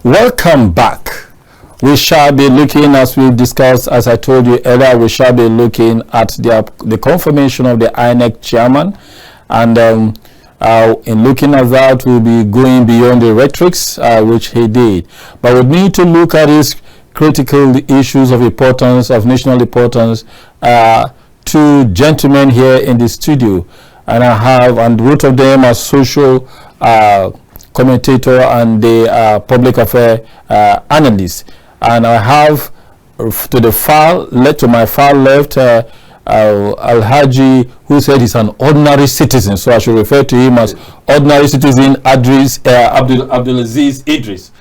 Welcome back. We shall be looking, as we discussed, as I told you earlier, we shall be looking at the confirmation of the INEC chairman. And in looking at that, we'll be going beyond the rhetorics, which he did. But we need to look at these critical issues of importance, of national importance, two gentlemen here in the studio. And both of them are social commentator and the public affair analyst. And I have to my far left, Al-Haji, who said he's an ordinary citizen, so I should refer to him as ordinary citizen ABDULAZEEZ Idris.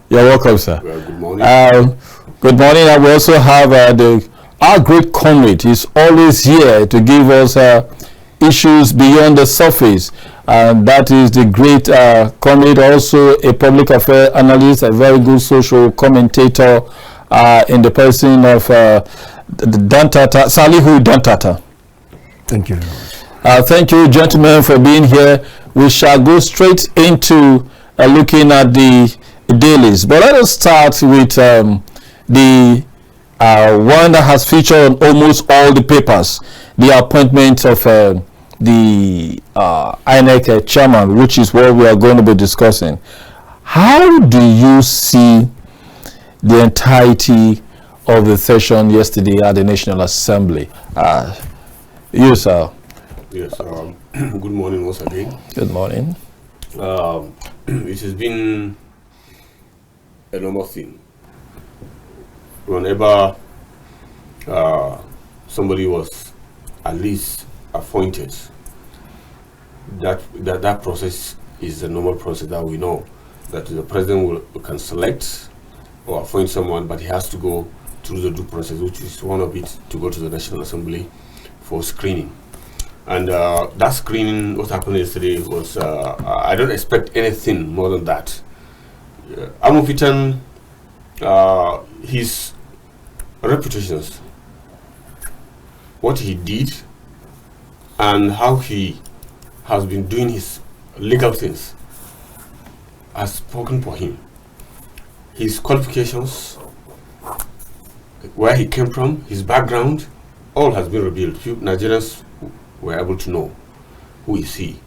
You're welcome, sir. Well, good morning. Good morning. And we also have our great comrade. He's always here to give us issues beyond the surface, and that is the great comrade, also a public affairs analyst, a very good social commentator in the person of DANTATA, SALIHU DANTATA. Thank you very much. Thank you, gentlemen, for being here. We shall go straight into looking at the dailies, but let us start with the one that has featured on almost all the papers, the appointment of the INEC chairman, which is what we are going to be discussing. How do you see the entirety of the session yesterday at the National Assembly? You, sir. Yes, good morning once again. Good morning. It has been a normal thing. Whenever somebody was at least appointed, that process is a normal process that we know that the president can select or appoint someone, but he has to go through the due process, which is one of it, to go to the National Assembly for screening. And that screening, what happened yesterday was, I don't expect anything more than that. Amupitan, his reputations, what he did, and how he has been doing his legal things has spoken for him. His qualifications, where he came from, his background, all has been revealed. Few Nigerians were able to know who is he.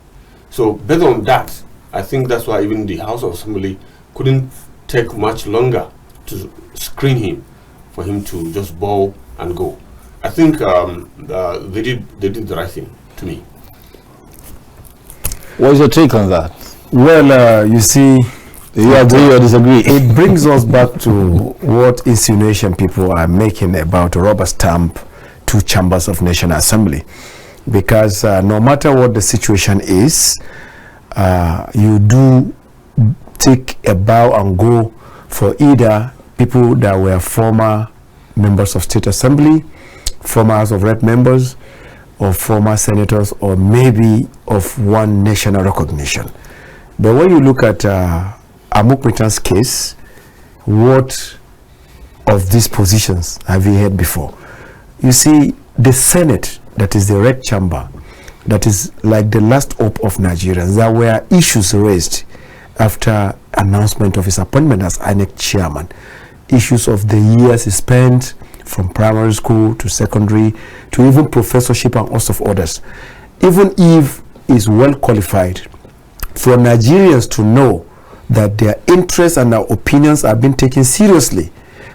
So based on that, I think that's why even the House of Assembly couldn't take much longer to screen him, for him to just bow and go. I think they did the right thing, to me. What's your take on that? Well, you see, do you agree or disagree? It brings us back to what insinuation people are making about a rubber stamp two chambers of National Assembly. Because no matter what the situation is, you do take a bow and go for either people that were former members of State Assembly, former House of Rep members, or former senators, or maybe of one national recognition. But when you look at Amupitan's case, what of these positions have you heard before? You see, the Senate, that is the red chamber, that is like the last hope of Nigerians. There were issues raised after announcement of his appointment as INEC chairman. Issues of the years he spent from primary school to secondary to even professorship and host of others. Even if he's well qualified, for Nigerians to know that their interests and their opinions are being taken seriously.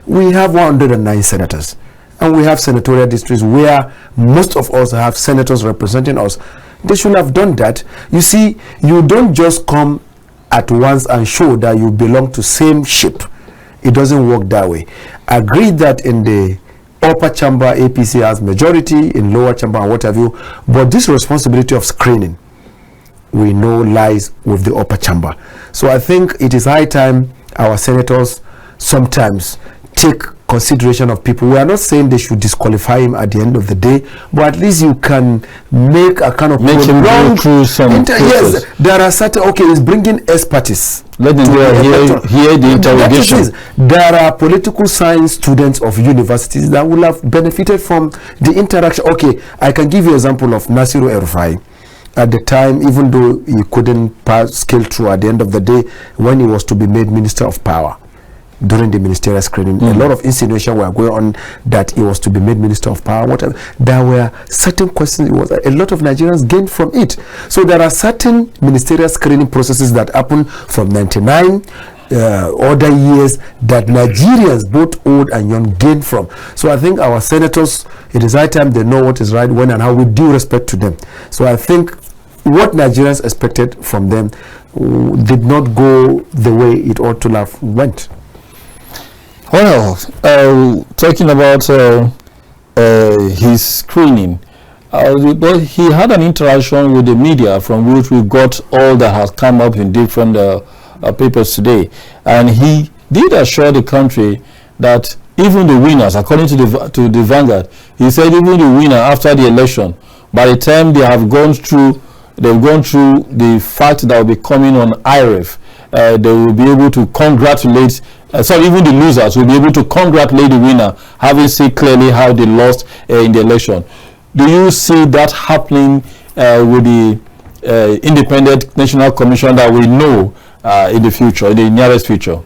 We have 109 senators, and we have senatorial districts where most of us have senators representing us. They should have done that. You see, you don't just come at once and show that you belong to same ship. It doesn't work that way. Agreed that in the upper chamber APC has majority, in lower chamber and what have you, but this responsibility of screening, we know, lies with the upper chamber. So I think it is high time our senators sometimes take consideration of people. We are not saying they should disqualify him at the end of the day, but at least you can make a kind of make him go through some yes, there are certain, okay, he's bringing expertise. Let them hear the interrogation. There are political science students of universities that will have benefited from the interaction. Okay, I can give you an example of Nasiru El-Rufai. at the time, even though he couldn't scale through at the end of the day, when he was to be made Minister of Power, during the ministerial screening, a lot of insinuation were going on that he was to be made Minister of Power, whatever. There were certain questions, a lot of Nigerians gained from it. So there are certain ministerial screening processes that happen from 99, other years that Nigerians, both old and young, gain from. So I think our senators, it is high time they know what is right, when, and how, with due respect to them. So I think what Nigerians expected from them did not go the way it ought to have went. Well, talking about his screening, he had an interaction with the media from which we got all that has come up in different papers today, and he did assure the country that even the winners, according to the Vanguard, he said even the winner after the election, by the time they have gone through, the fact that will be coming on IRF, they will be able to congratulate. So even the losers will be able to congratulate the winner, having seen clearly how they lost in the election. Do you see that happening with the Independent National Commission that we know in the future, in the nearest future?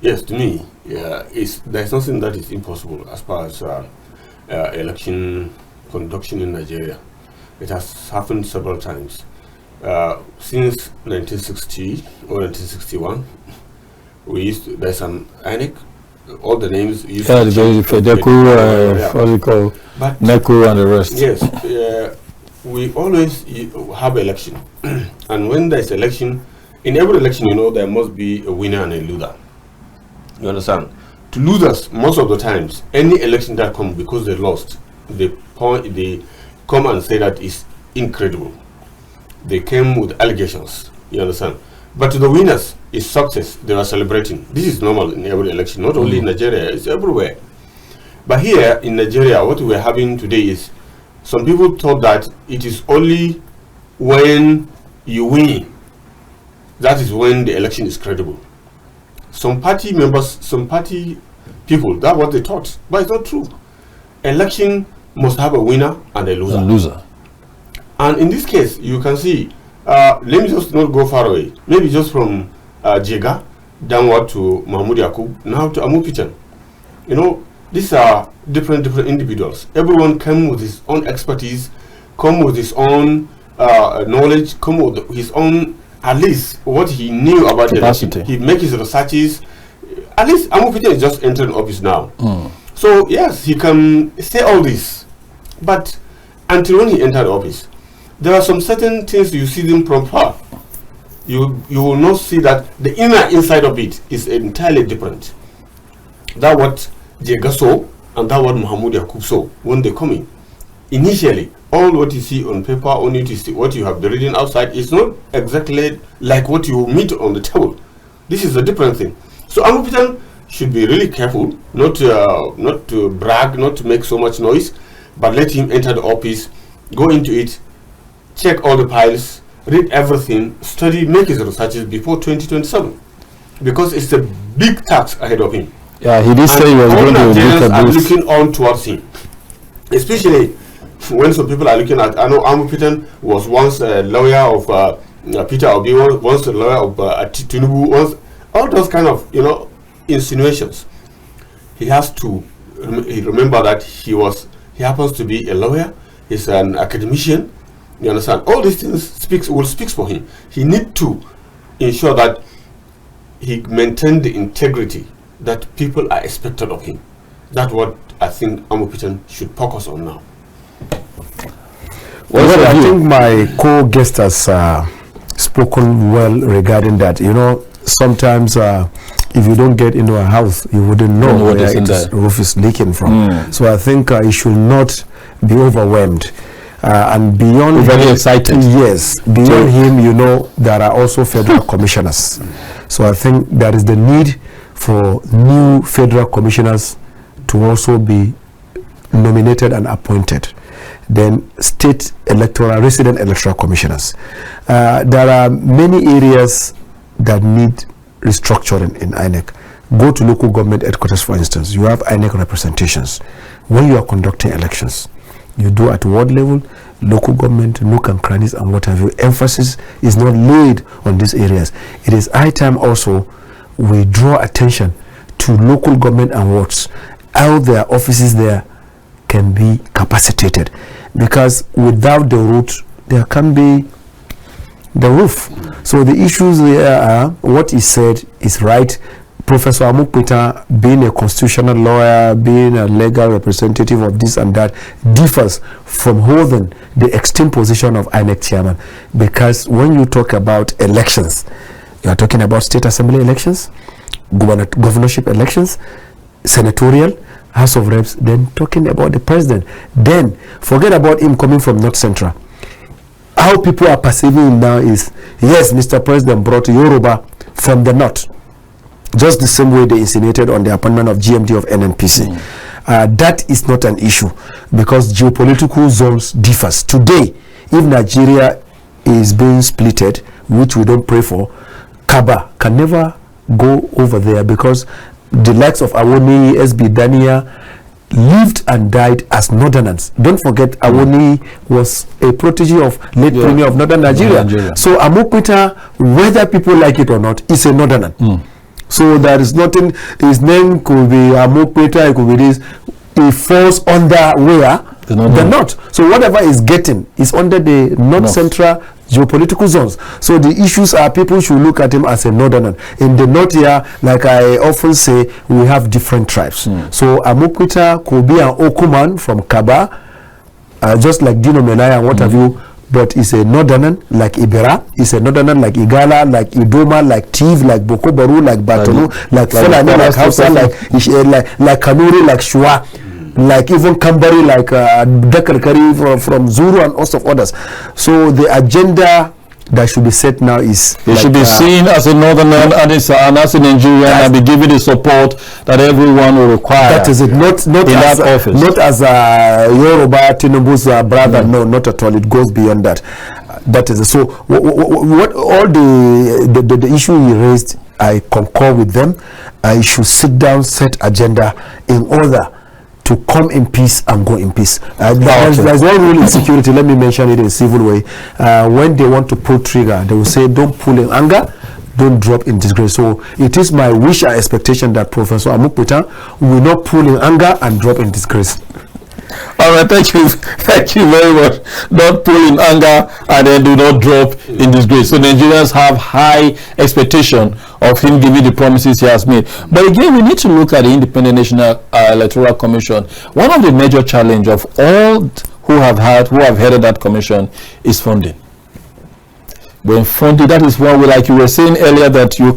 Yes, to me, there's nothing that is impossible as far as election conduction in Nigeria. It has happened several times. Since 1960 or 1961, there's an INEC, all the names used to Neku and the rest. Yes, we always have election. And when there's election, in every election, there must be a winner and a loser. You understand? To losers, most of the times, any election that comes because they lost, they come and say that it's incredible. They came with allegations. You understand? But to the winners, it's success. They are celebrating. This is normal in every election, not only in Nigeria, it's everywhere. But here in Nigeria, what we're having today is some people thought that it is only when you win, that is when the election is credible. Some party members, some party people, that's what they thought. But it's not true. Election must have a winner and a loser. And in this case, you can see, let me just not go far away. Maybe just from Jega downward to Mahmoud Yakub, now to Amupitan. These are different individuals. Everyone came with his own expertise, come with his own knowledge, come with his own, at least what he knew about the election. He make his researches. At least Amupitan is just entering office now. So yes, he can say all this, but until when he entered office, there are some certain things you see them from far. You will not see that the inside of it is entirely different. That what Jega saw and that what Mahmoud Yakub saw when they come in. Initially, all what you see on paper, only to see what you have been reading outside is not exactly like what you meet on the table. This is a different thing. So Amupitan should be really careful, not to brag, not to make so much noise, but let him enter the office, go into it, check all the files, read everything, study, make his researches before 2027, because it's a big task ahead of him. Yeah, he did say he was going to look at this. Looking on towards him, especially when some people are looking at. I know Amupitan was once a lawyer of Peter Obi, once a lawyer of Tinubu, once all those kind of insinuations. He has to remember that he happens to be a lawyer. He's an academician. You understand? All these things speaks for him. He need to ensure that he maintain the integrity that people are expected of him. That's what I think Amupitan should focus on now. Well, I think my co-guest has spoken well regarding that. Sometimes if you don't get into a house, you wouldn't know where the roof is leaking from. So I think he should not be overwhelmed. And beyond very excited. Yes, beyond him, there are also federal commissioners. So I think there is the need for new federal commissioners to also be nominated and appointed. Then state resident electoral commissioners. There are many areas that need restructuring in INEC. Go to local government headquarters, for instance. You have INEC representations. When you are conducting elections, you do at ward level, local government, nook and crannies and what have you. Emphasis is not laid on these areas. It is high time also we draw attention to local government and wards, how their offices there can be capacitated, because without the root there can be the roof. So the issues there are, what is said is right. Professor Amupitan, being a constitutional lawyer, being a legal representative of this and that, differs from holding the extreme position of INEC chairman, because when you talk about elections, you are talking about state assembly elections, governorship elections, senatorial, House of Reps, then talking about the president. Then forget about him coming from North Central. How people are perceiving him now is, yes, Mr. President brought Yoruba from the north, just the same way they insinuated on the appointment of GMD of NNPC. That is not an issue, because geopolitical zones differs. Today, if Nigeria is being splitted, which we don't pray for, Kaba can never go over there, because the likes of Awoni, SB Dania lived and died as northerners. Don't forget, Awoni was a protege of late premier of northern Nigeria. So Amupitan, whether people like it or not, is a northerner. So there is nothing, his name could be Amupitan, it could be this, it falls under where? The north. So whatever is getting is under the north central geopolitical zones. So the issues are, people should look at him as a northerner. In the north here, like I often say, we have different tribes. So Amupitan could be an Okuman from Kaba, just like Dino Menai and what have you, but is a northerner like Ibera, is a northerner like Igala, like Idoma, like Tiv, like Bokobaru, like Batonu, like Fulani, like Hausa, like Kanuri, like Shua, like even Kambari, like Dakarkari from Zuru and host of others. So the agenda that should be set now is it should be seen as a northerner and as a Nigerian, and be given the support that everyone will require. That is it. Not in as that office. Not as a Yoruba Tinubu's brother. No, not at all. It goes beyond that. That is it. So what all the issue he raised, I concur with them. I should sit down, set agenda in order to come in peace and go in peace. There's one rule in security, let me mention it in a civil way. When they want to pull trigger, they will say, don't pull in anger, don't drop in disgrace. So it is my wish and expectation that Professor Amupitan will not pull in anger and drop in disgrace. All right, thank you very much. Don't pull in anger and then do not drop in disgrace. So Nigerians have high expectation of him giving the promises he has made. But again, we need to look at the Independent National Electoral Commission. One of the major challenge of all who have headed that commission is funding. When funding, that is why, like you were saying earlier, that you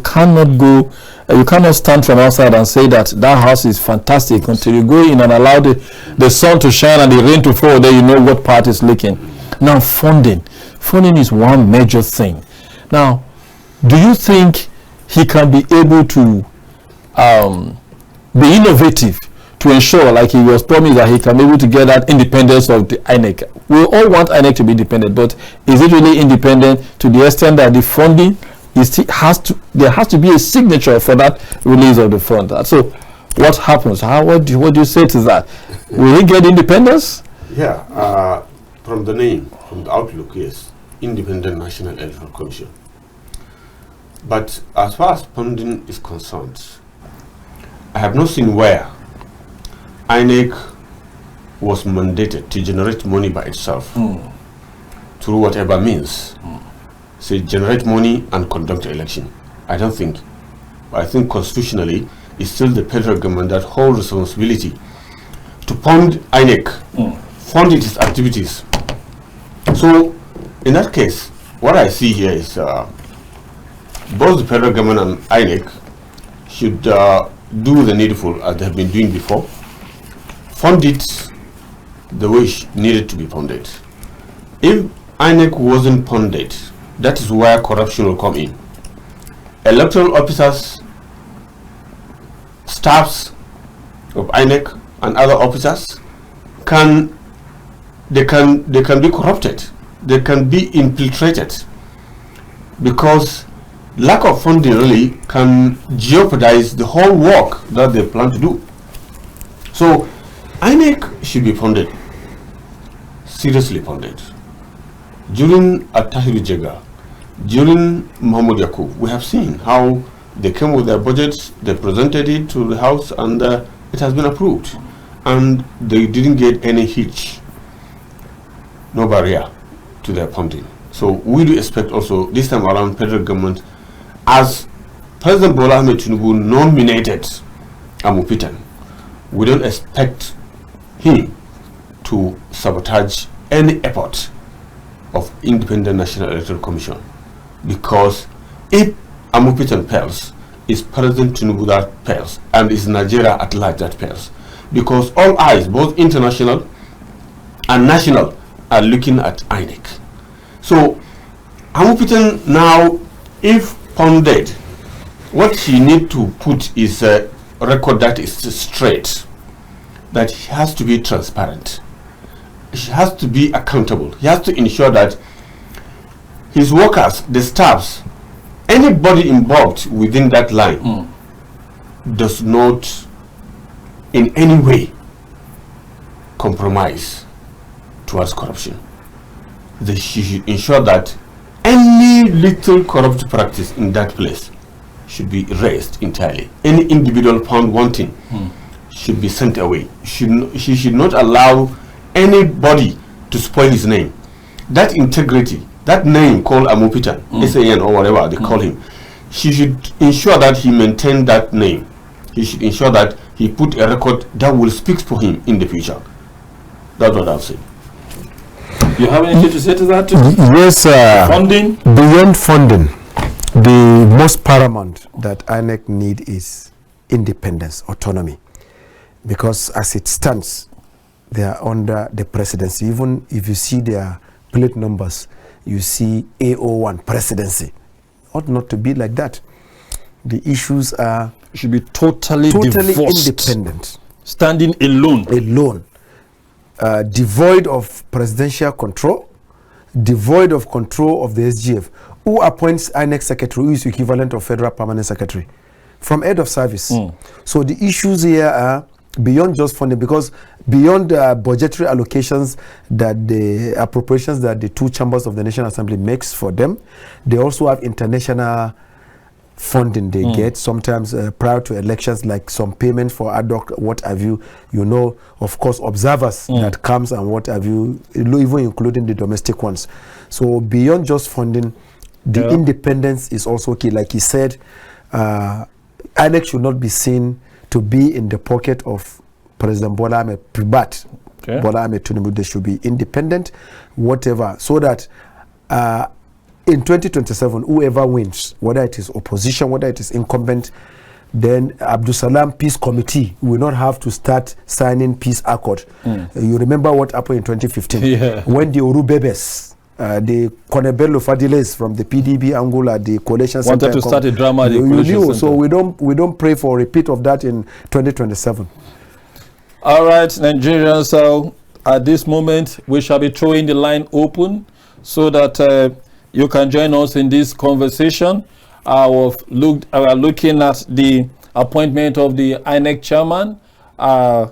cannot stand from outside and say that house is fantastic until you go in and allow the sun to shine and the rain to fall. Then you know what part is leaking. Now funding is one major thing. Now, do you think he can be able to be innovative to ensure, like he was promised, that he can be able to get that independence of the INEC? We all want INEC to be independent, but is it really independent to the extent that the funding there has to be a signature for that release of the fund? So what happens? What do you say to that? Will he get independence? Yeah, from the name, from the outlook, yes, Independent National Electoral Commission. But as far as funding is concerned, I have not seen where INEC was mandated to generate money by itself through whatever means. Say generate money and conduct an election. I don't think. I think constitutionally it's still the federal government that holds responsibility to fund INEC, fund its activities. So in that case, what I see here is both the federal government and INEC should do the needful as they have been doing before, fund it the way it needed to be funded. If INEC wasn't funded, that is where corruption will come in. Electoral officers, staffs of INEC and other officers can be corrupted. They can be infiltrated, because lack of funding really can jeopardize the whole work that they plan to do. So INEC should be funded, seriously funded. During Attahiru Jega, during Muhammad Yaqub, we have seen how they came with their budgets, they presented it to the House, and it has been approved. And they didn't get any hitch, no barrier to their funding. So we do expect also this time around federal government, as President Bola Ahmed Tinubu nominated Amupitan, we don't expect him to sabotage any effort of Independent National Electoral Commission, because if Amupitan fails, it's President Tinubu that fails, and it's Nigeria at large that fails, because all eyes, both international and national, are looking at INEC. So Amupitan now, if funded, what he need to put is a record that is straight, that he has to be transparent, he has to be accountable, he has to ensure that his workers, the staffs, anybody involved within that line does not in any way compromise towards corruption. They should ensure that any little corrupt practice in that place should be erased entirely. Any individual found wanting should be sent away. She should not allow anybody to spoil his name. That integrity, that name called Amupitan, SAN or whatever they call him, she should ensure that he maintain that name. He should ensure that he put a record that will speak for him in the future. That's what I'll say. You have anything to say to that? Yes, Funding? Beyond funding, the most paramount that INEC need is independence, autonomy, because as it stands, they are under the presidency. Even if you see their plate numbers, you see A01 presidency. Ought not to be like that. The issues are Should be totally divorced, independent, standing alone. Devoid of presidential control, devoid of control of the SGF. Who appoints INEC secretary, who is equivalent of federal permanent secretary? From head of service. So the issues here are beyond just funding, because beyond budgetary allocations, that the appropriations that the two chambers of the National Assembly makes for them, they also have international funding they get sometimes prior to elections, like some payment for ad hoc, what have you, of course, observers that comes and what have you, even including the domestic ones. So beyond just funding, the independence is also key. Like he said, INEC should not be seen to be in the pocket of President Bola Ahmed Bola Ahmed Tinubu. They should be independent, whatever, so that in 2027, whoever wins, whether it is opposition, whether it is incumbent, then Abdul Salam Peace Committee will not have to start signing peace accord. You remember what happened in 2015 when the Urubebes, the Konebelo Fadiles from the PDB Angola, the coalition wanted to start a drama. So we don't pray for a repeat of that in 2027. All right, Nigerians. So at this moment, we shall be throwing the line open so that you can join us in this conversation. We are looking at the appointment of the INEC chairman, our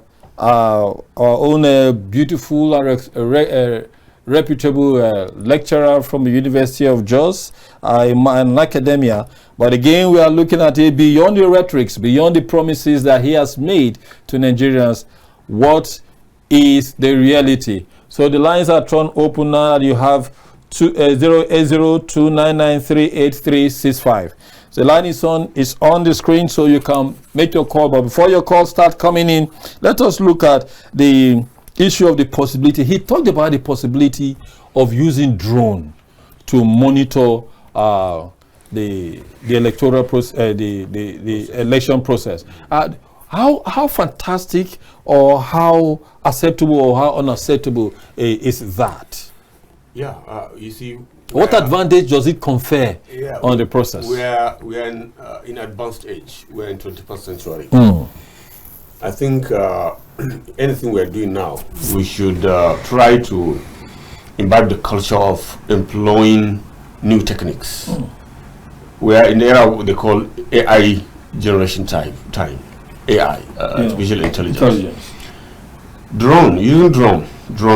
own beautiful and reputable lecturer from the University of JOASH in academia. But again, we are looking at it beyond the rhetorics, beyond the promises that he has made to Nigerians. What is the reality? So the lines are thrown open now. You have 08029938365. The line is on the screen, so you can make your call. But before your call start coming in, let us look at the issue of the possibility. He talked about the possibility of using drone to monitor the electoral process, the election process. How fantastic, or how acceptable, or how unacceptable is that? Yeah, you see, what advantage does it confer on the process? We are in advanced age. We are in 21st century. I think anything we are doing now, we should try to imbibe the culture of employing new techniques. We are in the era of what they call AI generation time. AI, artificial intelligence. Using drone,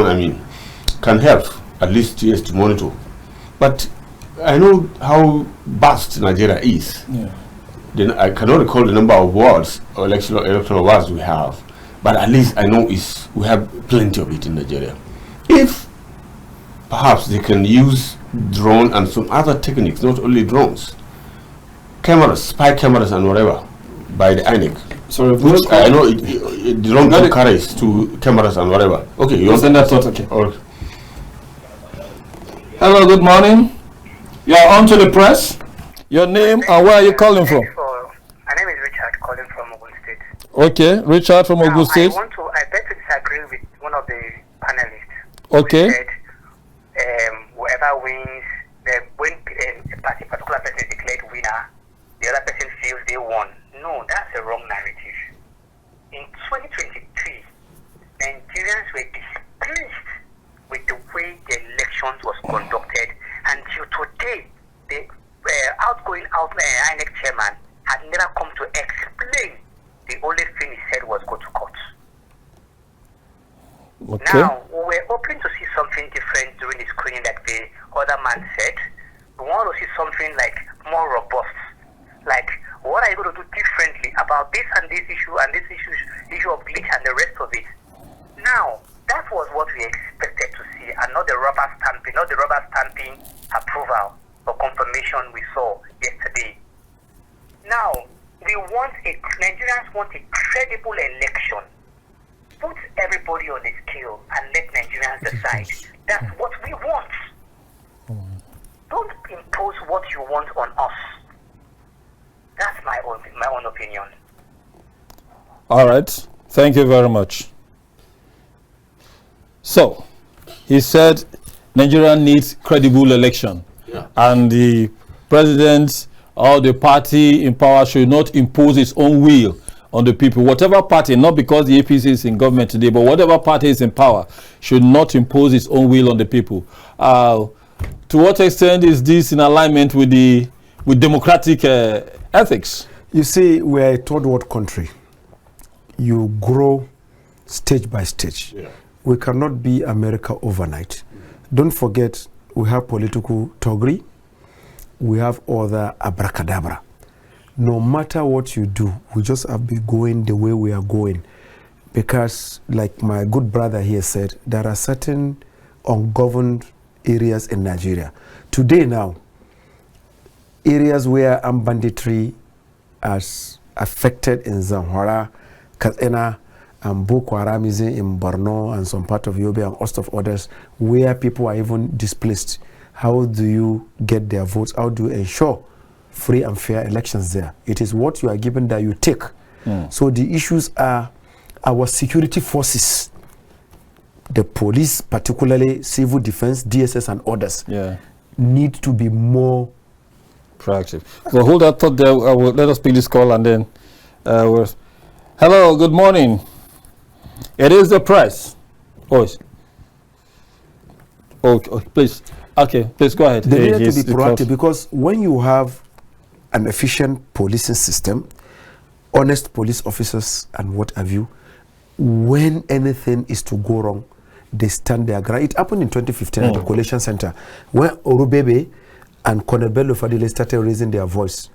I mean, can help at least 2 years to monitor. But I know how vast Nigeria is. Yeah. Then I cannot recall the number of wards or electoral wards we have, but at least I know we have plenty of it in Nigeria. If perhaps they can use drone and some other techniques, not only drones, cameras, spy cameras and whatever, by the INEC. Sorry, which I know the drone carries to cameras and whatever. Okay, you understand that thought? Okay. Or hello, good morning. You are on to the press. Your name and where are you calling from? My name is Richard, calling from Ogun State. Okay, Richard from Ogun State. I beg to disagree with one of the panelists. Okay. Who said whoever wins, when a particular person is declared winner, the other person feels they won. No, that's a wrong narrative. In 2023, Nigerians were displeased with the way the elections was conducted. Until today, the outgoing INEC chairman had never come to explain. The only thing he said was go to court. Okay. Now, we're hoping to see something different during the screening that the other man said. We want to see something like more robust. Like, what are you going to do differently about this and this issue and this issue of glitch and the rest of it? Now, that was what we expected to see, and not the rubber stamping approval or confirmation we saw yesterday. Now, Nigerians want a credible election. Put everybody on the scale and let Nigerians decide. That's what we want. Don't impose what you want on us. That's my own opinion. All right. Thank you very much. So, he said Nigeria needs credible election. Yeah. And the president or the party in power should not impose its own will on the people. Whatever party, not because the APC is in government today, but whatever party is in power should not impose its own will on the people. To what extent is this in alignment with democratic ethics? You see, we're a third world country. You grow stage by stage. Yeah. We cannot be America overnight. Don't forget, we have political toggery. We have other abracadabra. No matter what you do, we just have to be going the way we are going. Because, like my good brother here said, there are certain ungoverned areas in Nigeria. Today now, areas where armed banditry has affected in Zamfara, Katsina, and Boko Haram is in Borno and some part of Yobe and host of others, where people are even displaced. How do you get their votes? How do you ensure free and fair elections there? It is what you are given that you take. So the issues are our security forces, the police, particularly civil defense, DSS and others, need to be more proactive. So hold that thought there. Let us pick this call and then hello, good morning. It is the press. Oh, please. Okay, please go ahead. They need to be proactive, because when you have an efficient policing system, honest police officers and what have you, when anything is to go wrong, they stand their ground. It happened in 2015 at the Coalition Center, where Orubebe and Colonel Bello Fadile started raising their voice.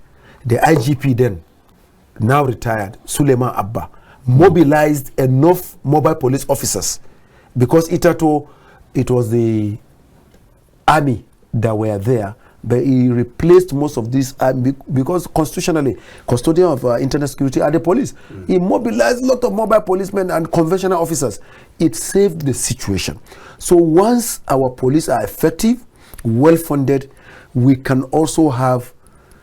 The IGP then, now retired, Suleiman Abba, mobilized enough mobile police officers, because it was the army that were there, but he replaced most of these because constitutionally, custodian of internal security are the police. He mobilized a lot of mobile policemen and conventional officers. It saved the situation. So once our police are effective, well-funded, we can also have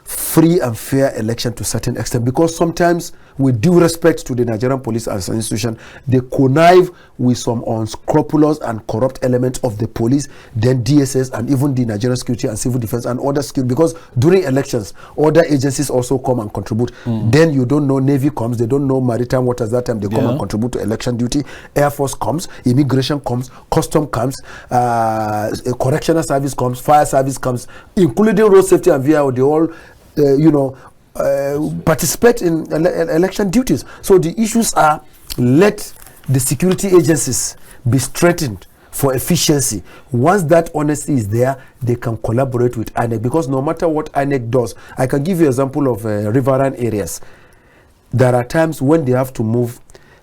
free and fair election to a certain extent, because sometimes, with due respect to the Nigerian police as an institution, they connive with some unscrupulous and corrupt elements of the police, then DSS, and even the Nigerian security and civil defense and other skills, because during elections, other agencies also come and contribute. Then you don't know, Navy comes, they don't know maritime waters that time, they come and contribute to election duty. Air Force comes, immigration comes, custom comes, correctional service comes, fire service comes, including road safety and VIO, they all participate in election duties. So the issues are, let the security agencies be strengthened for efficiency. Once that honesty is there, they can collaborate with INEC, because no matter what INEC does, I can give you an example of riverine areas. There are times when they have to move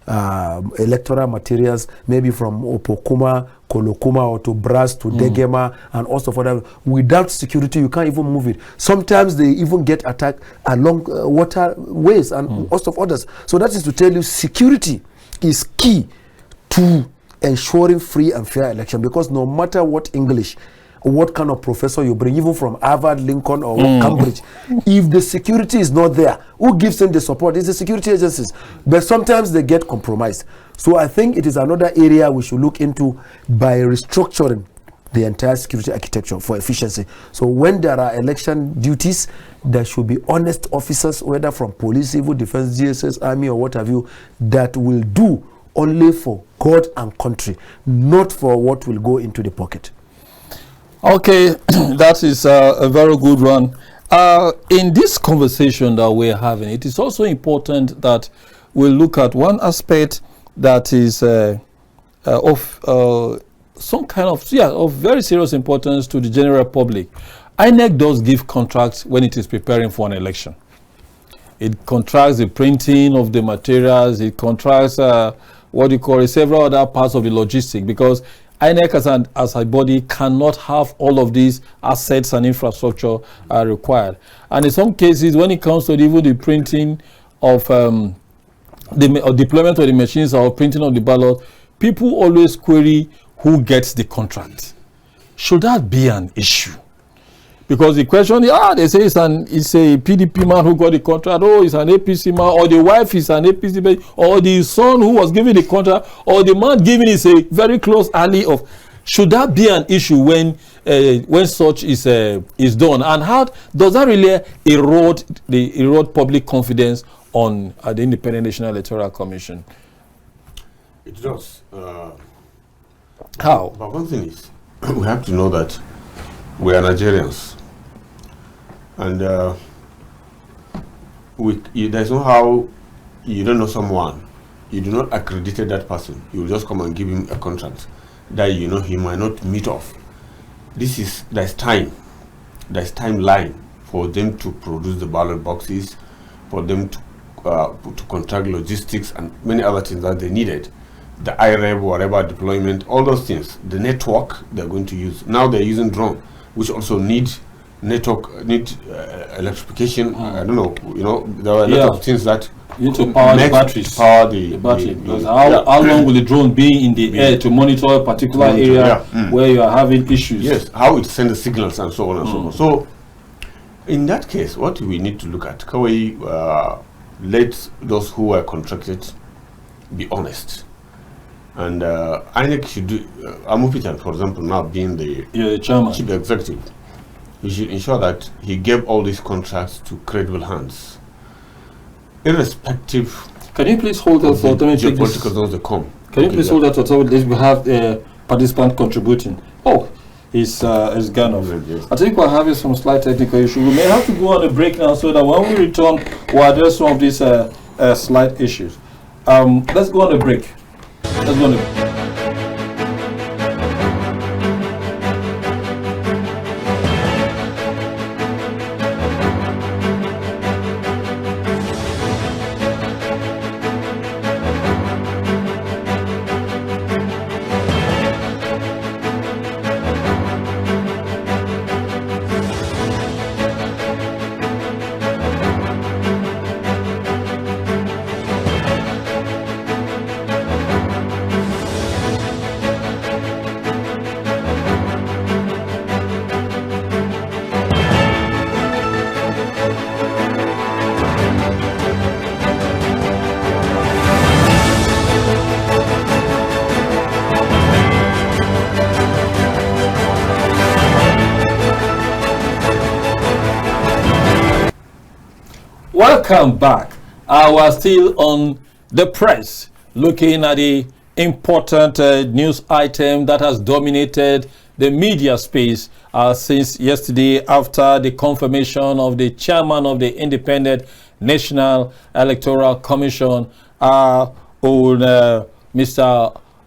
electoral materials, maybe from Opokuma, Kolokuma, or to Brass to Degema, and also for that. Without security, you can't even move it. Sometimes they even get attacked along waterways and host of others. So that is to tell you, security is key to ensuring free and fair election, because no matter what English, what kind of professor you bring, even from Harvard, Lincoln, or Cambridge, if the security is not there, who gives them the support? It's the security agencies. But sometimes they get compromised. So I think it is another area we should look into by restructuring the entire security architecture for efficiency. So when there are election duties, there should be honest officers, whether from police, civil defense, GSS, army, or what have you, that will do only for God and country, not for what will go into the pocket. Okay, that is a very good one. In this conversation that we're having, it is also important that we look at one aspect that is of some kind of very serious importance to the general public. INEC does give contracts when it is preparing for an election. It contracts the printing of the materials. It contracts several other parts of the logistics, because INEC as a body cannot have all of these assets and infrastructure required. And in some cases, when it comes to even the printing of the deployment of the machines or printing of the ballot, people always query who gets the contract. Should that be an issue? Because the question, they say it's a PDP man who got the contract, it's an APC man, or the wife is an APC man, or the son who was given the contract, or the man given is a very close ally of. Should that be an issue when such is done? And how does that really erode public confidence on the Independent National Electoral Commission? It does. How? But one thing is, we have to know that we are Nigerians, and there's no how you don't know someone, you do not accredit that person, you just come and give him a contract that you know he might not meet off. There's timeline for them to produce the ballot boxes, for them to contract logistics and many other things that they needed. The IREB, whatever deployment, all those things, the network they're going to use. Now they're using drone, which also need electrification. I don't know, there are a lot of things that you need to power the batteries. Power the battery. How long will the drone be in the air to monitor a particular area where you are having issues? Yes, how it sends the signals and so on and so on. So, in that case, what we need to look at, can we let those who are contracted be honest? And INEC should do, Amupitan, for example, now being the chairman, chief executive, he should ensure that he gave all these contracts to credible hands, irrespective. Can you please hold that thought? Geopolitical zones they come. Can you please hold that thought? We have a participant contributing. It's gone off. Yes. I think we're having some slight technical issue. We may have to go on a break now, so that when we return, we'll address some of these slight issues. Let's go on a break. Let's go on a break. Welcome back. We're still on the press, looking at the important news item that has dominated the media space since yesterday, after the confirmation of the chairman of the Independent National Electoral Commission, Mr.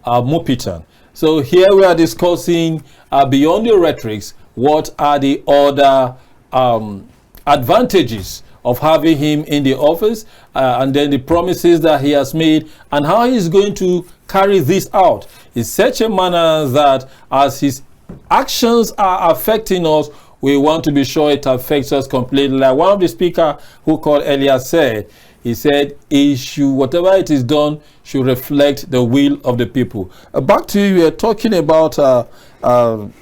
Amupitan. So here we are discussing beyond the rhetorics, what are the other advantages of having him in the office, and then the promises that he has made, and how he's going to carry this out in such a manner that as his actions are affecting us, we want to be sure it affects us completely. Like one of the speaker who called earlier said, he said, whatever it is done should reflect the will of the people. Back to you, we are talking about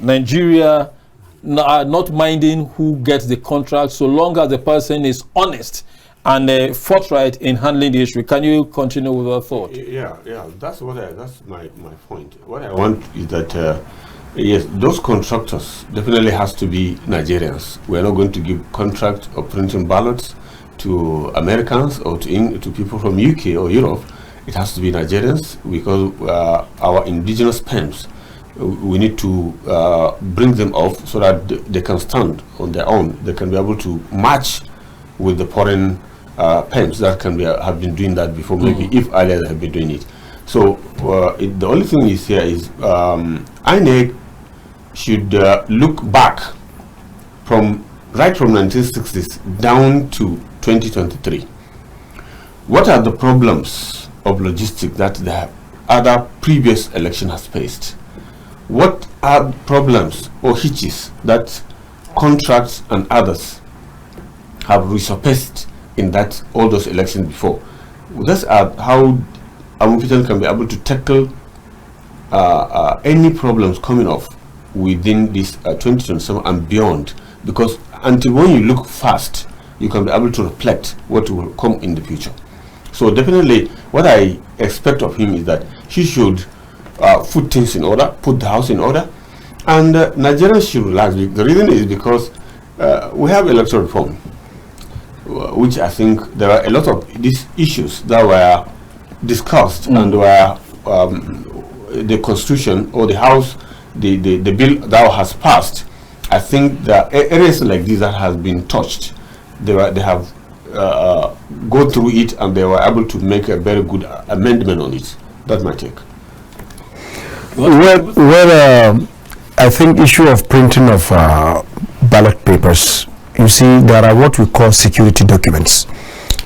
Nigeria not minding who gets the contract so long as the person is honest and forthright in handling the issue. Can you continue with your thought? Yeah, that's my point. What I want is that yes, those contractors definitely has to be Nigerians. We are not going to give contract of printing ballots to Americans or to people from UK or Europe. It has to be Nigerians, because our indigenous pens, we need to bring them off so that they can stand on their own. They can be able to match with the foreign pens that can have been doing that before, maybe if earlier they have been doing it. So the only thing is here is INEC should look back right from 1960s down to 2023. What are the problems of logistics that the other previous election has faced? What are problems or hitches that contracts and others have resurfaced in all those elections before? That's how Amupitan can be able to tackle any problems coming off within this 2027 and beyond, because until when you look fast, you can be able to reflect what will come in the future. So definitely what I expect of him is that he should put things in order, put the house in order, and Nigerians should relax. The reason is because we have electoral reform, which I think there are a lot of these issues that were discussed and were the constitution or the house, the bill that has passed. I think the areas like this that has been touched, they have go through it and they were able to make a very good amendment on it. That's my take. Well, I think issue of printing of ballot papers, you see, there are what we call security documents.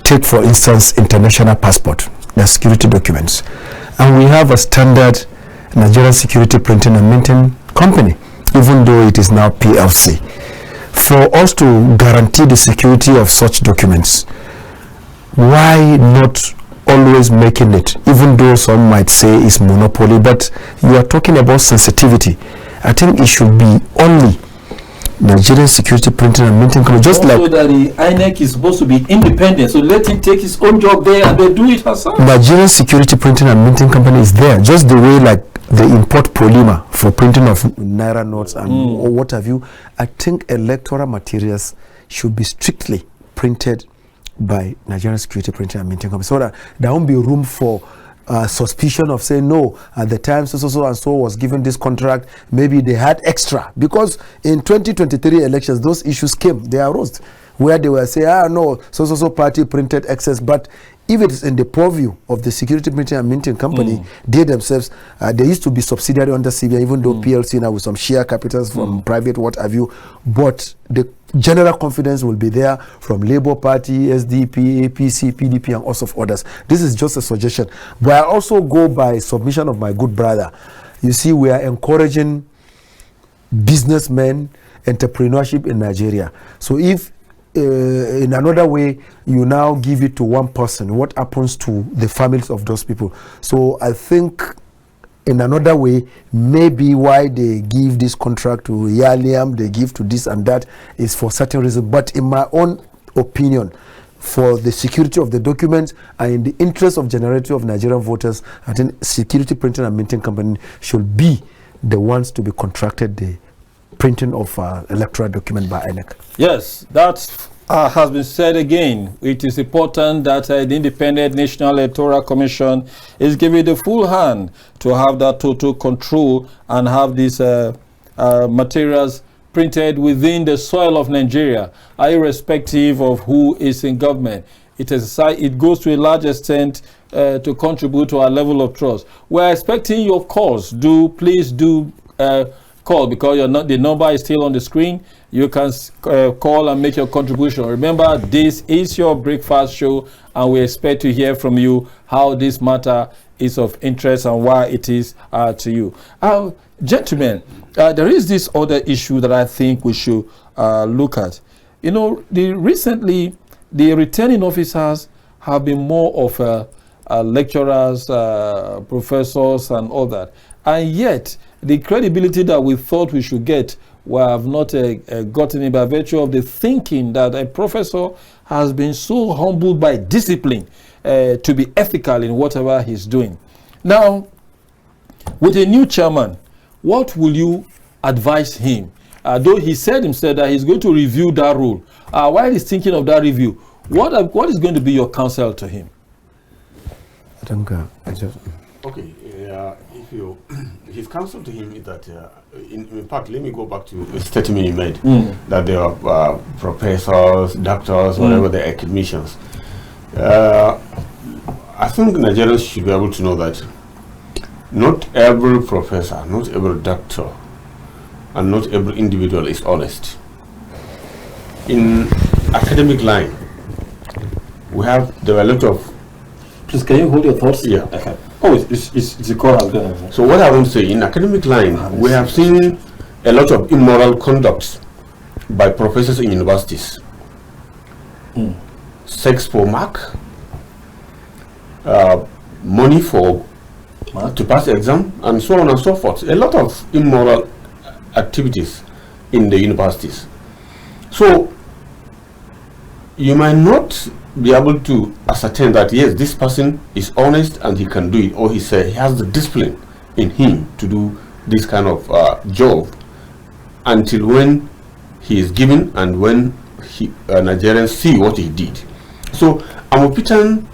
Take for instance international passport, they're security documents, and we have a standard Nigerian Security Printing and Minting Company, even though it is now PLC. For us to guarantee the security of such documents, why not always making it, even though some might say it's monopoly, but you are talking about sensitivity. I think it should be only Nigerian Security Printing and Minting Company, just also like that the INEC is supposed to be independent, so let him take his own job there and they do it herself. Nigerian Security Printing and Minting Company is there, just the way like they import polymer for printing of naira notes and or what have you. I think electoral materials should be strictly printed by Nigerian Security Printing and Minting Company, so that there won't be room for suspicion of saying no, at the time so and so was given this contract, maybe they had extra, because in 2023 elections those issues came, they arose, where they were saying no, so party printed excess. But if it is in the purview of the Security Printing and Minting Company, they themselves, they used to be subsidiary under CBI, even though PLC now with some share capitals from private, what have you, but the general confidence will be there from Labour Party, SDP, APC, PDP, and also of others. This is just a suggestion, but I also go by submission of my good brother. You see, we are encouraging businessmen, entrepreneurship in Nigeria. So if in another way you now give it to one person, what happens to the families of those people? So I think in another way, maybe why they give this contract to Yaliam, they give to this and that, is for certain reason. But in my own opinion, for the security of the documents and in the interest of generality of Nigerian voters, I think Security Printing and Minting Company should be the ones to be contracted the printing of electoral document by INEC. Yes, that has been said again. It is important that the Independent National Electoral Commission is given the full hand to have that total control and have these materials printed within the soil of Nigeria, irrespective of who is in government. it goes to a large extent to contribute to our level of trust. We're expecting your calls. Please do call, because the number is still on the screen. You can call and make your contribution. Remember, this is your breakfast show, and we expect to hear from you how this matter is of interest and why it is to you. Gentlemen, there is this other issue that I think we should look at. You know, recently the returning officers have been more of lecturers, professors, and all that, and yet the credibility that we thought we should get, we have not gotten it by virtue of the thinking that a professor has been so humbled by discipline to be ethical in whatever he's doing. Now, with a new chairman, what will you advise him? Though he said himself that he's going to review that rule. While he's thinking of that review, what is going to be your counsel to him? Okay, his counsel to him is that, in fact, let me go back to the statement you made, that there are professors, doctors, whatever, they're academicians. I think Nigerians should be able to know that not every professor, not every doctor, and not every individual is honest. In academic line, there are a lot of... Please, can you hold your thoughts? Yeah. Okay. Oh, it's a call. So what I want to say, in academic line, we have seen a lot of immoral conduct by professors in universities. Sex for mark, money for to pass exam, and so on and so forth. A lot of immoral activities in the universities. So you might not be able to ascertain that yes, this person is honest and he can do it, or he has the discipline in him to do this kind of job, until when he is given and when Nigerians see what he did. So Amupitan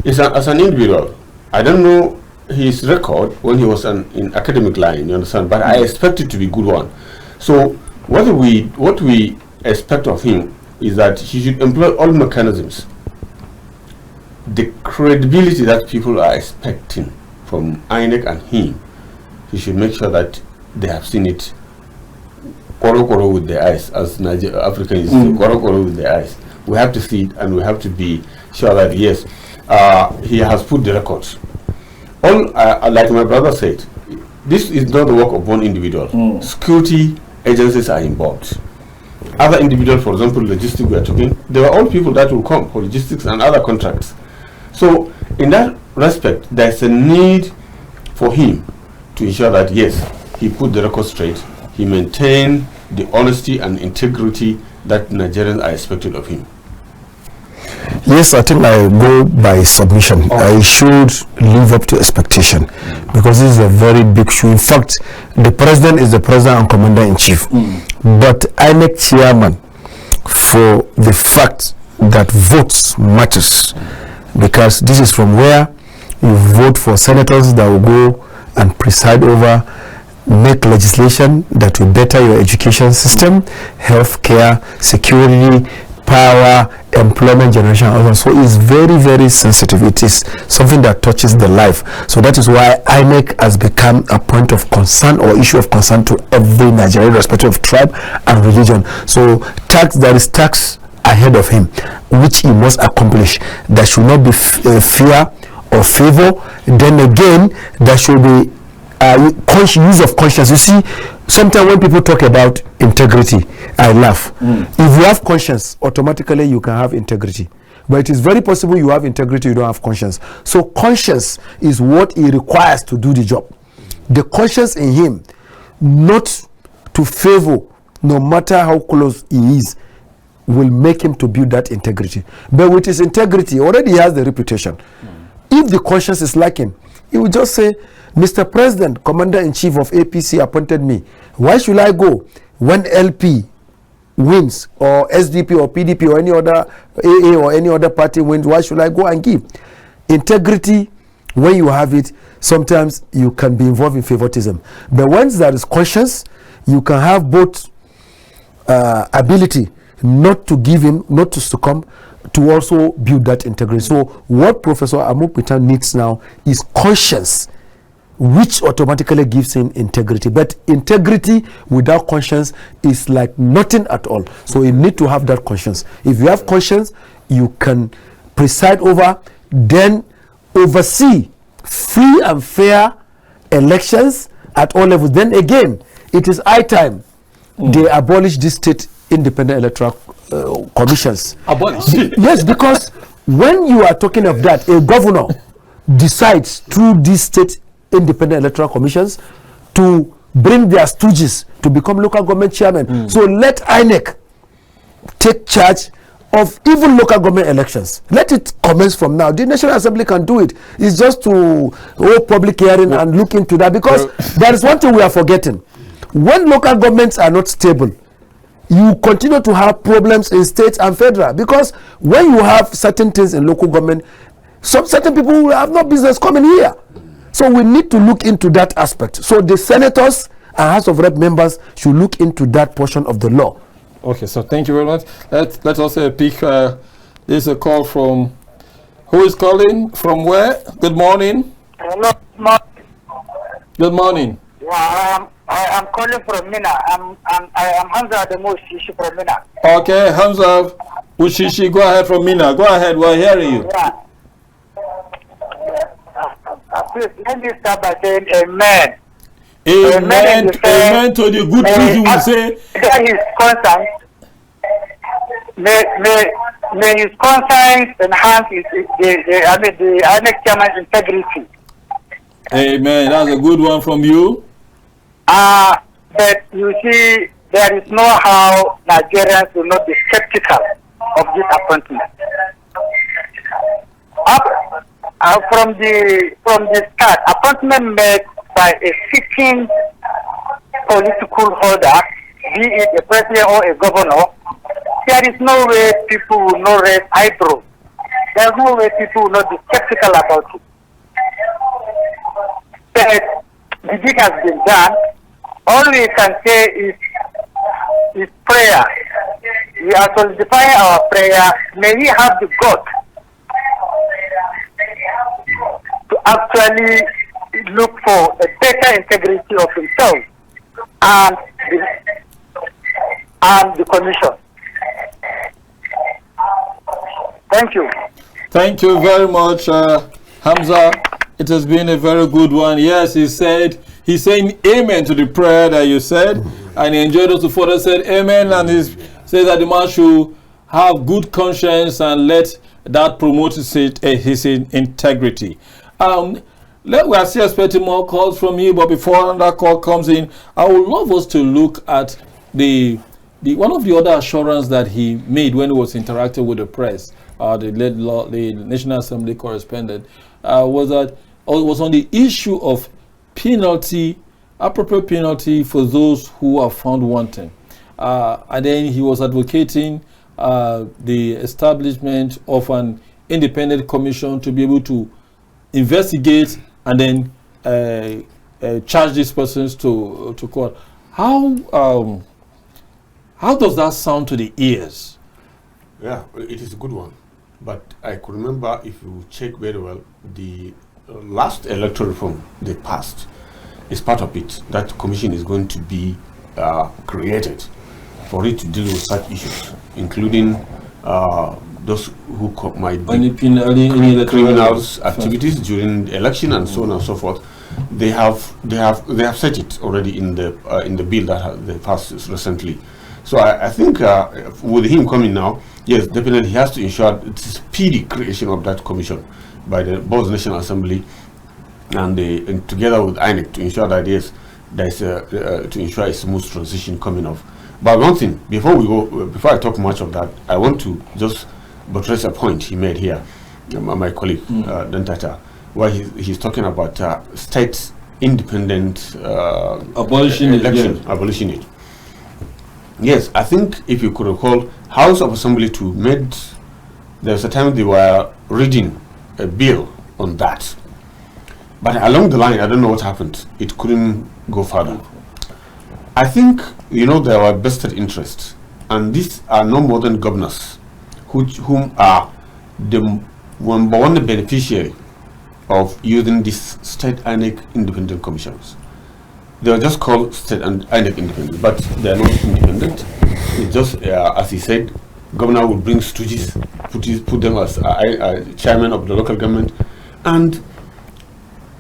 is as an individual, I don't know his record when he was in academic line, you understand, but I expect it to be a good one. So what we expect of him is that he should employ all mechanisms. The credibility that people are expecting from INEC and him, he should make sure that they have seen it koro with their eyes, as Africans say, koro with their eyes. We have to see it, and we have to be sure that yes, he has put the records. Like my brother said, this is not the work of one individual. Security agencies are involved. Other individuals, for example, logistics we are talking, there are all people that will come for logistics and other contracts. So in that respect, there's a need for him to ensure that yes, he put the record straight, he maintained the honesty and integrity that Nigerians are expected of him. Yes, I think I go by submission. I should live up to expectation, because this is a very big shoe. In fact, the president is the president and commander-in-chief, but INEC chairman, for the fact that votes matters, because this is from where you vote for senators that will go and preside over, make legislation that will better your education system, healthcare, security, power, employment generation. So it's very, very sensitive. It is something that touches the life. So that is why INEC has become a point of concern or issue of concern to every Nigerian, irrespective of tribe and religion. So there is tax ahead of him, which he must accomplish. There should not be fear or favor. Then again, there should be use of conscience. You see, sometimes when people talk about integrity, I laugh. If you have conscience, automatically you can have integrity. But it is very possible you have integrity, you don't have conscience. So conscience is what he requires to do the job. The conscience in him, not to favor, no matter how close he is, will make him to build that integrity. But with his integrity, already he has the reputation. If the conscience is lacking, he will just say, Mr. President, Commander-in-Chief of APC appointed me. Why should I go when LP wins, or SDP or PDP or any other AA or any other party wins? Why should I go and give? Integrity, when you have it, sometimes you can be involved in favoritism. But once there is conscience, you can have both ability not to give him, not to succumb to also build that integrity. So what Professor Amupitan needs now is conscience, which automatically gives him integrity. But integrity without conscience is like nothing at all. So you need to have that conscience. If you have conscience, you can preside over, then oversee free and fair elections at all levels. Then again, it is high time they abolish these state independent electoral commissions. Abolish? Yes, because when you are talking of that, a governor decides through these state independent electoral commissions to bring their stooges to become local government chairman. So let INEC take charge of even local government elections. Let it commence from now. The National Assembly can do it. It's just to hold public hearing and look into that, because there is one thing we are forgetting. When local governments are not stable, you continue to have problems in states and federal, because when you have certain things in local government, certain people will have no business coming here. So we need to look into that aspect. So the senators and House of Rep members should look into that portion of the law. Okay, so thank you very much. Let's also pick, there's a call from, who is calling? From where? Good morning. Hello. Good morning. Yeah, I'm calling from Mina. I am Hamza the Mushishi from Mina. Okay, Hamza Ushishi, go ahead from Mina. Go ahead, we're hearing you. Yeah. Please, let me start by saying amen. Amen. Amen to the good things you will say. That is conscience. May his conscience enhance the INEC chairman's integrity. Amen. That's a good one from you. But you see, there is no how Nigerians will not be skeptical of this appointment. From the start, appointment made by a sitting political holder, be it a president or a governor, there is no way people will not raise eyebrows. There is no way people will not be skeptical about it. But the deed has been done. All we can say is prayer. We are solidifying our prayer. May he have the guts to actually look for a better integrity of himself and the commission. Thank you. Thank you very much, Hamza. It has been a very good one. Yes, he's saying amen to the prayer that you said, and he enjoyed us to further said amen, and he says that the man should have good conscience and let that promote his integrity. We are still expecting more calls from you, but before another call comes in, I would love us to look at the one of the other assurance that he made when he was interacting with the press, the National Assembly correspondent, was on the issue of penalty, appropriate penalty for those who are found wanting. And then he was advocating the establishment of an independent commission to be able to investigate and then charge these persons to court. How does that sound to the ears? Yeah, it is a good one. But I could remember, if you check very well, the last electoral reform they passed is part of it. That commission is going to be created for it to deal with such issues, including those who might be criminals activities during the election and so on and so forth. They have set it already in the bill that they passed recently. So I think with him coming now, yes, definitely he has to ensure it's a speedy creation of that commission by both National Assembly and together with INEC to ensure that to ensure a smooth transition coming off. But one thing, before I talk much of that, I want to just buttress a point he made here, my colleague DANTATA, where he's talking about state independent abolition it. Yes, I think if you could recall, House of Assembly there was a time they were reading a bill on that. But along the line, I don't know what happened. It couldn't go further. I think, there were vested interests, and these are no more than governors whom are the number one beneficiary of using these state INEC independent commissions. They are just called state and INEC independent, but they are not independent. It's just, as he said, governor will bring stooges, put them as chairman of the local government, and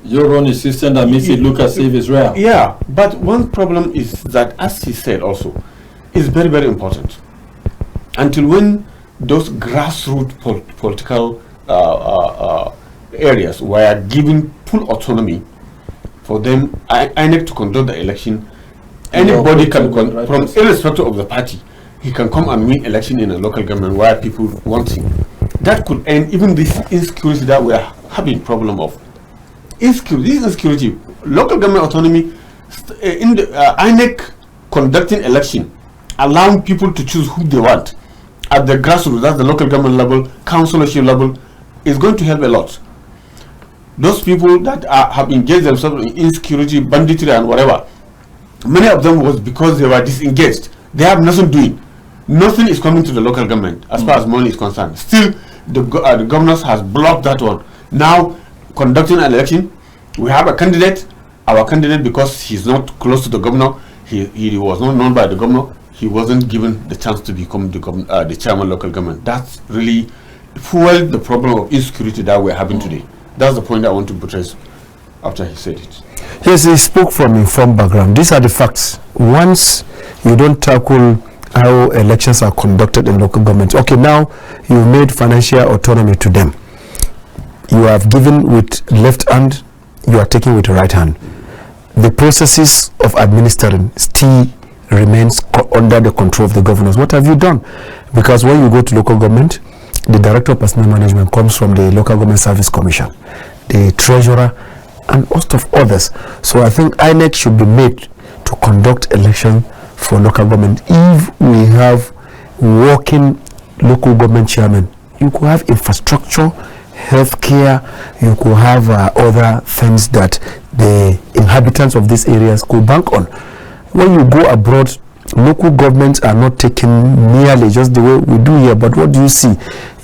your own assistant that makes it look as if it's real. Yeah, but one problem is that, as he said also, is very, very important. Until when those grassroots political areas were given full autonomy for them, INEC to conduct the election, anybody can, from irrespective of the party, he can come and win election in a local government where people want him. That could end even this insecurity that we are having problem of. Insecurity, local government autonomy, in the INEC conducting election, allowing people to choose who they want at the grassroots, that's the local government level, councillorship level, is going to help a lot. Those people that have engaged themselves in insecurity, banditry and whatever, many of them was because they were disengaged. They have nothing doing. Nothing is coming to the local government as far as money is concerned. Still, the governors has blocked that one. Now, conducting an election, we have a candidate. Our candidate, because he's not close to the governor, he was not known by the governor, he wasn't given the chance to become the chairman of local government. That's really fueled the problem of insecurity that we're having today. That's the point I want to buttress after he said it. Yes, he spoke from informed background. These are the facts. Once you don't tackle how elections are conducted in local governments, okay, now you've made financial autonomy to them. You have given with left hand, you are taking with the right hand. The processes of administering still remains under the control of the governors. What have you done? Because when you go to local government, the director of personnel management comes from the local government service commission, the treasurer, and host of others. So I think INEC should be made to conduct election for local government. If we have working local government chairman, you could have infrastructure, healthcare, you could have other things that the inhabitants of these areas could bank on. When you go abroad, local governments are not taken merely just the way we do here, but what do you see?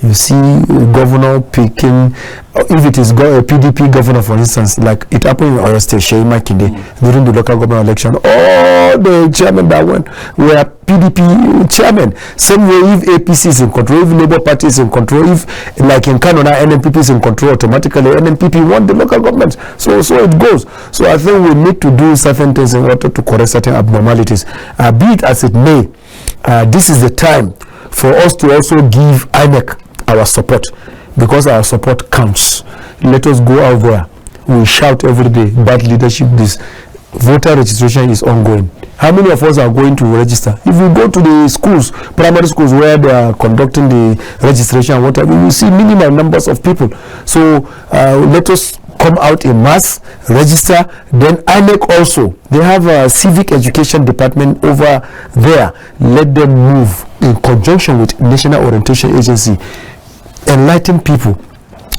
You see a governor picking, if it is a PDP governor, for instance, like it happened in Oyo State, Makinde, during the local government election, all the chairmen that went were PDP chairmen. Same way if APC is in control, if Labour Party is in control, if like in Canada, NNPP is in control, automatically NNPP won the local government. So it goes. So I think we need to do certain things in order to correct certain abnormalities. Be it as it may, this is the time for us to also give INEC our support, because our support counts. Let us go out there. We shout every day, bad leadership, this voter registration is ongoing. How many of us are going to register? If you go to the schools, primary schools where they are conducting the registration, whatever, you see minimum numbers of people. So let us come out in mass, register. Then INEC also, they have a civic education department over there. Let them move in conjunction with National Orientation Agency. Enlighten people.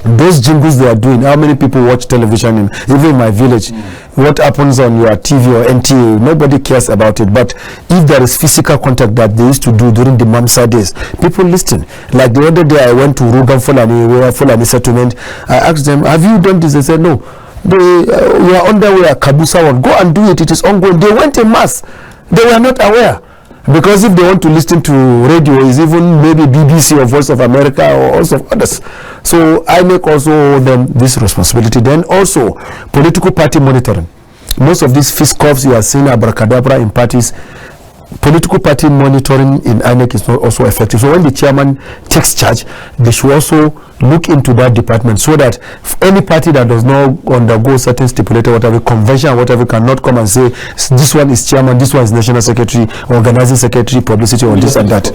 Those jingles they are doing, how many people watch television even in my village? What happens on your TV or NTA, nobody cares about it. But if there is physical contact that they used to do during the Mamsa days, people listen. Like the other day I went to Rugan Fulani settlement. I asked them, have you done this? They said no. You are underway at Kabusa one. Go and do it. It is ongoing. They went in mass. They were not aware. Because if they want to listen to radio, is even maybe BBC or Voice of America or also others. So I make also them this responsibility. Then also political party monitoring. Most of these fiscals you are seeing abracadabra in parties, political party monitoring in INEC is not also effective. So when the chairman takes charge, they should also look into that department so that any party that does not undergo certain stipulated whatever convention whatever cannot come and say this one is chairman, this one is national secretary, organizing secretary, publicity, or this and that.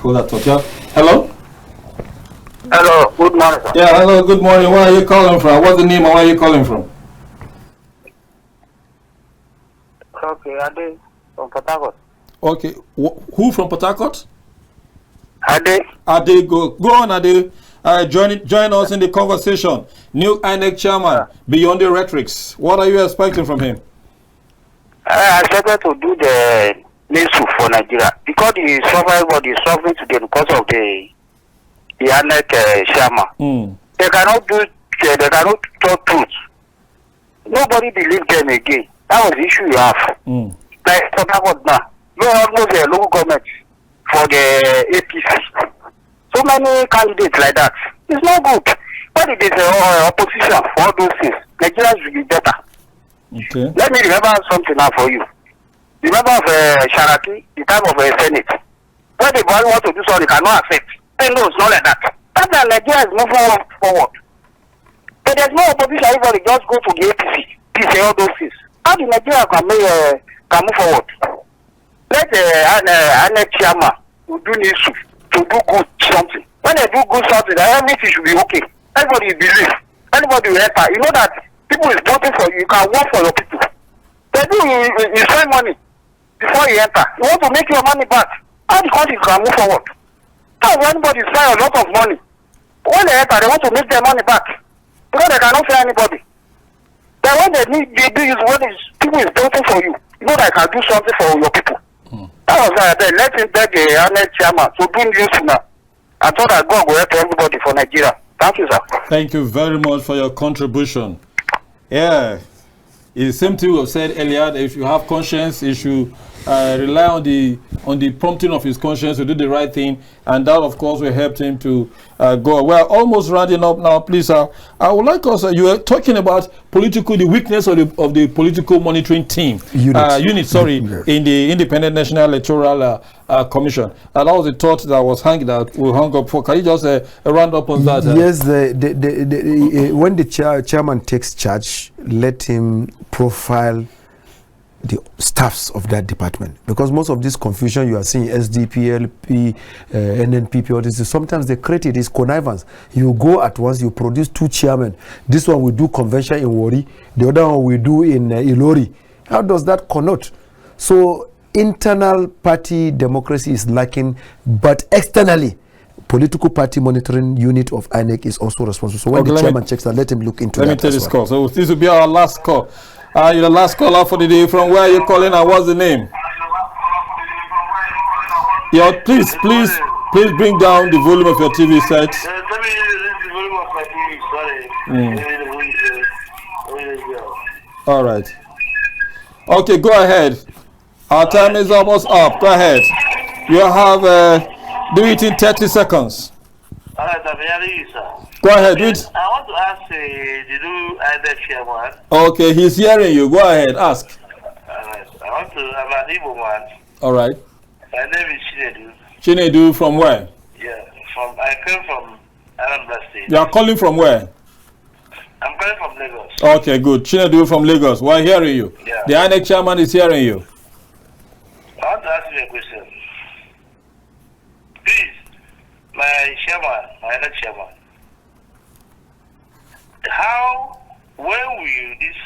Hello? Hello, good morning, sir. Yeah, hello, good morning. Where are you calling from? What's the name and where are you calling from? Okay, Ade from Port Harcourt. Okay, who from Port Harcourt? Ade. Ade, go on, Ade. Join us in the conversation. New INEC chairman, beyond the rhetorics. What are you expecting from him? I started to do the issue for Nigeria because the everybody is suffering today because of the INEC chairman. They cannot talk truth. Nobody believes them again. That was the issue you have. Like now, you almost a local government for the APC. So many candidates like that. It's not good. But it is opposition for all those things. Nigeria should be better. Okay. Let me remember something now for you. Remember of Sharaki, the time of Senate. When the boy want to do something, they cannot accept. They know it's not like that. That's why Nigeria is moving forward. But there's no opposition. Everybody just go to the APC. Please say all those things. How the Nigeria can move forward? Let the INEC chairman who do need to do good something. When they do good something, everything should be okay. Everybody will believe. Everybody will enter. You know that people is voting for you. You can work for your people. They do you spend money before you enter. You want to make your money back. How the country can move forward? How anybody spend a lot of money. When they enter, they want to make their money back. Because they cannot pay anybody. Then when they do is what is people is voting for you. You know that I can do something for your people. That was why they let him beg the INEC chairman to do news now. I thought that God will help everybody for Nigeria. Thank you, sir. Thank you very much for your contribution. Yeah, it's the same thing we've said earlier. That if you have conscience, you should rely on the prompting of his conscience to do the right thing, and that, of course, will help him to go. We're almost rounding up now, please. I would like us. You were talking about the weakness of the political monitoring team unit. Sorry, in the Independent National Electoral Commission. And that was the thought that was hung up for. Can you just round up on that? Yes, when the chairman takes charge, let him profile the staffs of that department, because most of this confusion you are seeing, SDP, LP, NNPP, all this, sometimes they create it is connivance. You go at once, you produce two chairmen. This one will do convention in Wari, the other one will do in Ilori. How does that connote? So internal party democracy is lacking, but externally, political party monitoring unit of INEC is also responsible. So when the chairman checks that, let him look into that. Let me take this call. So this will be our last call. You're the last caller for the day. From where are you calling and what's the name? Yeah, please bring down the volume of your TV set. Let me reduce the volume of my TV, sorry. All right. Okay, go ahead. Our time is almost up. Go ahead. You have, do it in 30 seconds. All right, I'm hearing you, sir. Go ahead, do it. I want to ask the new INEC chairman. Okay, he's hearing you. Go ahead, ask. All right. I'm an Igbo man. All right. My name is Chinedu. Chinedu from where? Yeah, I came from Anambra State. You are calling from where? I'm calling from Lagos. Okay, good. Chinedu from Lagos. We're hearing you. Yeah. The INEC chairman is hearing you. I want to ask you a question. Please, my INEC chairman, when will this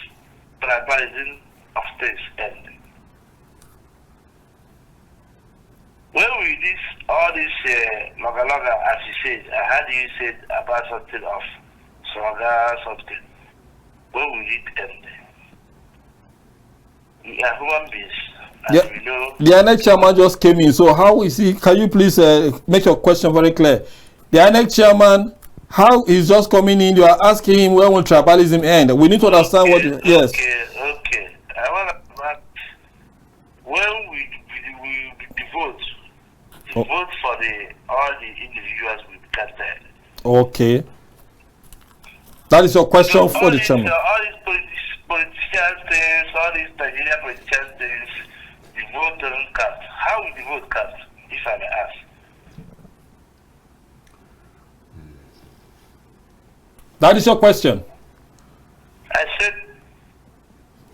tribalism of states end? When will all this loga, as you said, I heard you said about something of slogan, something. When will it end? We are human beings. Yeah, we know the INEC chairman just came in. So how is he? Can you please make your question very clear? The INEC chairman, how he's just coming in? You are asking him when will tribalism end? We need to understand what. Yes. Okay. I want to ask when we vote. Vote for all the individuals we casted. Okay. That is your question for the chairman. All these politicians things, all these Nigerian politicians things, the vote doesn't cast. How will the vote cast, if I may ask? That is your question. I said.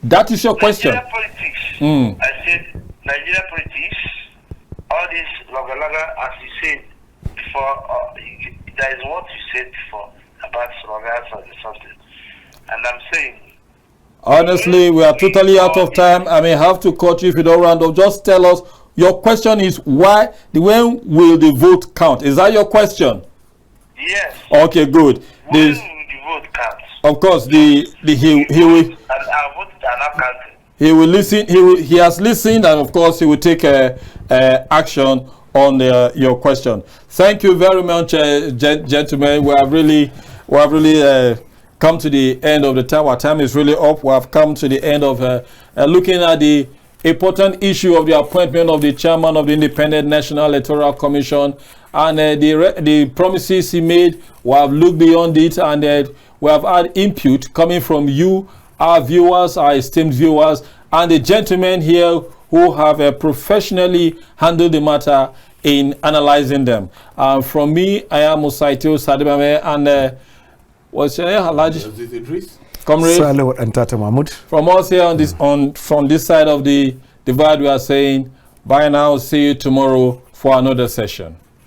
That is your question. Nigerian politics. I said Nigerian politics. All this loga, as you said before, that is what you said before about slogans or something. And I'm saying, honestly, we are totally out of time. I may have to cut you if you don't round up. Just tell us, your question is when will the vote count? Is that your question? Yes. Okay, good. When will the vote count? Of course, he will. And our votes are not counting. he will listen. He has listened, and of course, he will take action on your question. Thank you very much, gentlemen. We have really come to the end of the time. Our time is really up. We have come to the end of looking at the important issue of the appointment of the chairman of the Independent National Electoral Commission, and the promises he made. We have looked beyond it, and we have had input coming from you, our viewers, our esteemed viewers, and the gentlemen here who have professionally handled the matter in analyzing them. From me, I am OSADEBAMWEN, and what's your name, Alhaji? IDRIS. COMRADE SALIHU and DANTATA Mahmoud. From us here on this from this side of the divide, we are saying bye now. See you tomorrow for another session.